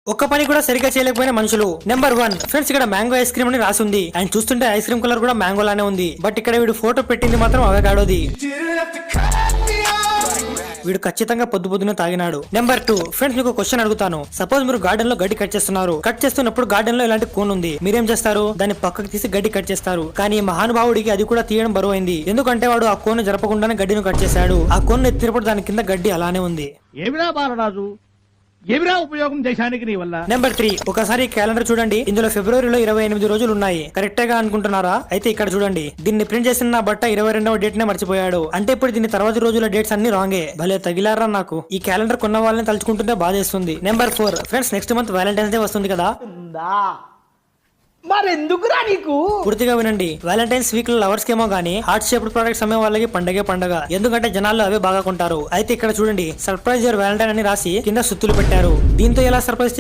ఒక్క పని కూడా సరిగ్గా చేయలేకపోయిన మనుషులు. నెంబర్ 1 ఫ్రెండ్స్, ఇక్కడ మ్యాంగో ఐస్ క్రీమ్ అని రాసి ఉంది. అండ్ చూస్తుంటే ఐస్ క్రీమ్ కలర్ కూడా మ్యాంగో లానే ఉంది. బట్ ఇక్కడ వీడు ఫోటో పెట్టింది మాత్రం అవగాడోది. వీడు ఖచ్చితంగా పొద్దున తాగినాడు. నెంబర్ 2 ఫ్రెండ్స్, మీకు క్వశ్చన్ అడుగుతాను. సపోజ్ మీరు గార్డెన్ లో గడ్డి కట్ చేస్తున్నారు. కట్ చేస్తున్నప్పుడు గార్డెన్ లో ఇలాంటి కోన్ ఉంది. మీరేం చేస్తారు? దాన్ని పక్కకు తీసి గడ్డి కట్ చేస్తారు. కానీ మహానుభావుడికి అది కూడా తీయడం బరువైంది. ఎందుకంటే వాడు ఆ కోన్ జరపకుండానే గడ్డిని కట్ చేశాడు. ఆ కోన్ ఎత్తినప్పుడు దాని కింద గడ్డి అలానే ఉంది. ఏమిరా బాలరాజు, ఏమిరా ఉపయోగం దేశానికి నీ వల్ల? నెంబర్ 3 ఒకసారి క్యాలెండర్ చూడండి. ఇందులో ఫిబ్రవరిలో 28 రోజులు ఉన్నాయి. కరెక్టే గా అనుకుంటున్నారా? అయితే ఇక్కడ చూడండి. దీన్ని ప్రింట్ చేసిన బట్ట 22వ డేట్ నే మర్చిపోయాడు. అంటే ఇప్పుడు దీని తర్వాత రోజుల డేట్స్ అన్ని రాంగే. భలే తగిలారా నాకు. ఈ క్యాలెండర్ కొన్న వాళ్ళని తలుచుకుంటుంటే బాధేస్తుంది. Number 4 friends, next month Valentine's day వస్తుంది కదా. మరెందుకురా నీకు? పూర్తిగా వినండి. వ్యాలంటైన్స్ వీక్ లో లవర్స్ కేమో గానీ హార్ట్ షేప్డ్ ప్రొడక్ట్స్ అమ్మే వాళ్ళకి పండగే పండగ. ఎందుకంటే జనాల్లో అవే బాగా కొంటారు. అయితే ఇక్కడ చూడండి, సర్ప్రైజ్ యువర్ వ్యాలంటైన్ అని రాసి కింద సుత్తులు పెట్టారు. దీంతో ఎలా సర్ప్రైజ్